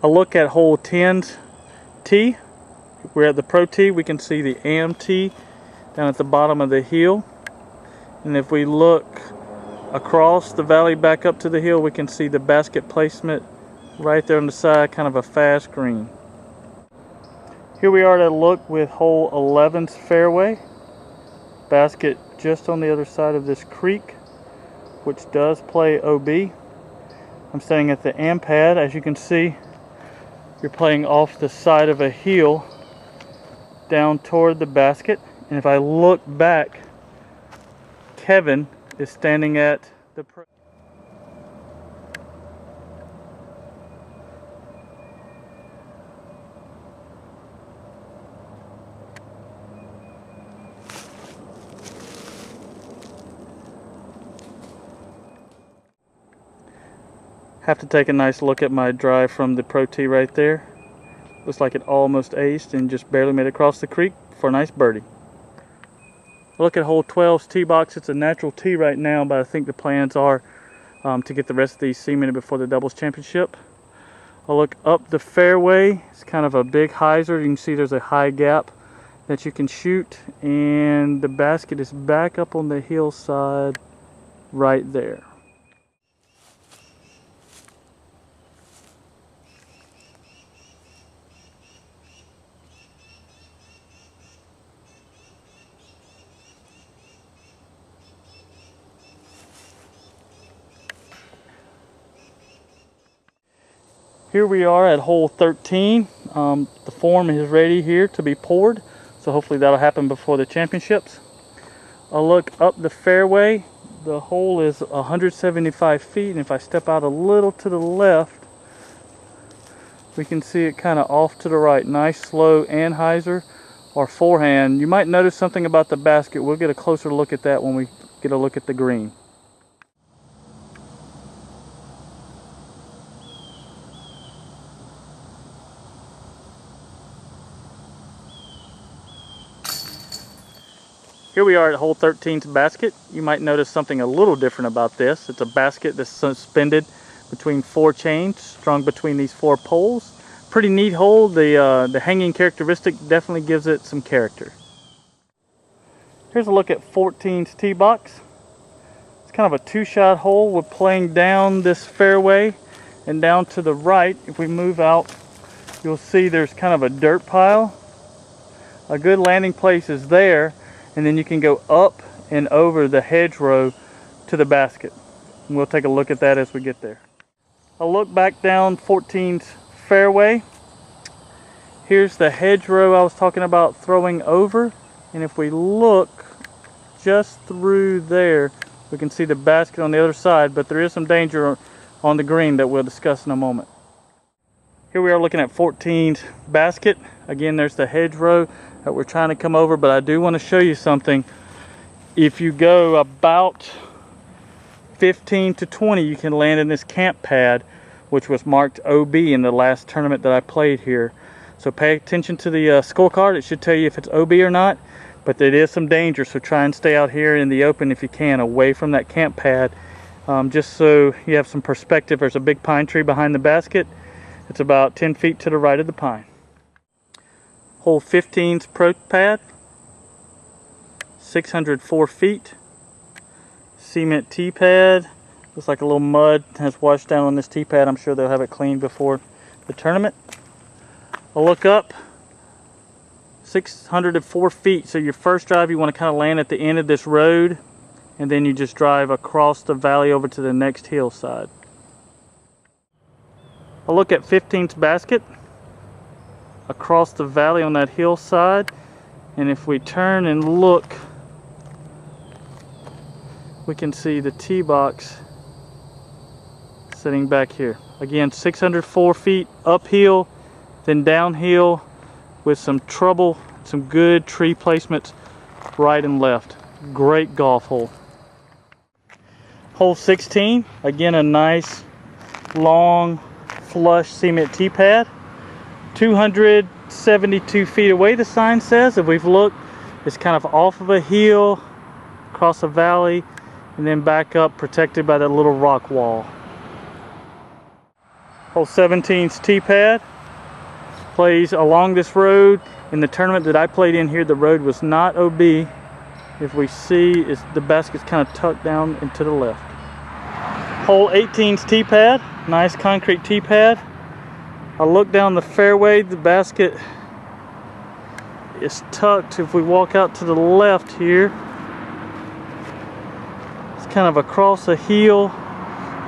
A look at hole 10's tee. We're at the pro tee. We can see the AM tee down at the bottom of the hill. And if we look across the valley back up to the hill, we can see the basket placement right there on the side, kind of a fast green. Here we are at a look with hole 11's fairway. Basket just on the other side of this creek, which does play OB. I'm standing at the AM pad. As you can see, you're playing off the side of a hill down toward the basket. And if I look back, Kevin is standing at the pro. Have to take a nice look at my drive from the pro tee right there. Looks like it almost aced and just barely made it across the creek for a nice birdie. Look at hole 12's tee box. It's a natural tee right now, but I think the plans are to get the rest of these cemented before the doubles championship. I'll look up the fairway. It's kind of a big hyzer. You can see there's a high gap that you can shoot, and the basket is back up on the hillside right there. Here we are at hole 13. The form is ready here to be poured, so hopefully that'll happen before the championships. I'll look up the fairway. The hole is 175 feet, and if I step out a little to the left, we can see it kind of off to the right. Nice slow anhyzer or forehand. You might notice something about the basket. We'll get a closer look at that when we get a look at the green. Here we are at hole 13's basket. You might notice something a little different about this. It's a basket that's suspended between 4 chains, strung between these 4 poles. Pretty neat hole. The hanging characteristic definitely gives it some character. Here's a look at 14's tee box. It's kind of a 2-shot hole. We're playing down this fairway and down to the right. If we move out, you'll see there's kind of a dirt pile. A good landing place is there. And then you can go up and over the hedgerow to the basket. And we'll take a look at that as we get there. I'll look back down 14's fairway. Here's the hedgerow I was talking about throwing over. And if we look just through there, we can see the basket on the other side, but there is some danger on the green that we'll discuss in a moment. Here we are looking at 14's basket. Again, there's the hedgerow that we're trying to come over, but I do want to show you something. If you go about 15 to 20, you can land in this camp pad, which was marked OB in the last tournament that I played here. So pay attention to the scorecard. It should tell you if it's OB or not, but there is some danger, so try and stay out here in the open if you can, away from that camp pad, just so you have some perspective. There's a big pine tree behind the basket. It's about 10 feet to the right of the pine. Hole 15's pro pad, 604 feet. Cement tee pad. Looks like a little mud has washed down on this tee pad. I'm sure they'll have it cleaned before the tournament. I'll look up, 604 feet. So your first drive, you want to kind of land at the end of this road, and then you just drive across the valley over to the next hillside. I'll look at 15's basket. Across the valley on that hillside, and if we turn and look, we can see the tee box sitting back here. Again, 604 feet uphill, then downhill with some trouble, some good tree placements right and left. Great golf hole. Hole 16, again a nice long flush cement tee pad. 272 feet away, the sign says. If we've looked, it's kind of off of a hill, across a valley, and then back up, protected by that little rock wall. Hole 17's tee pad plays along this road. In the tournament that I played in here, the road was not OB. If we see, the basket's kind of tucked down and to the left. Hole 18's tee pad, nice concrete tee pad. I look down the fairway, the basket is tucked. If we walk out to the left here, it's kind of across a hill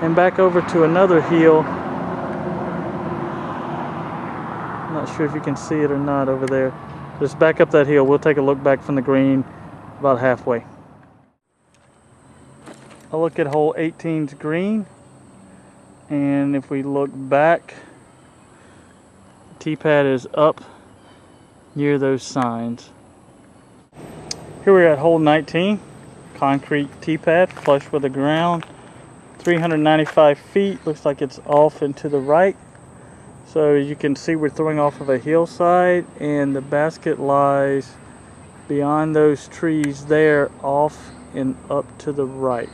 and back over to another hill. I'm not sure if you can see it or not over there. Just back up that hill. We'll take a look back from the green about halfway. I'll look at hole 18's green, and if we look back, the tee pad is up near those signs. Here we're at hole 19, concrete tee pad flush with the ground, 395 feet, looks like it's off and to the right. So you can see we're throwing off of a hillside, and the basket lies beyond those trees there, off and up to the right.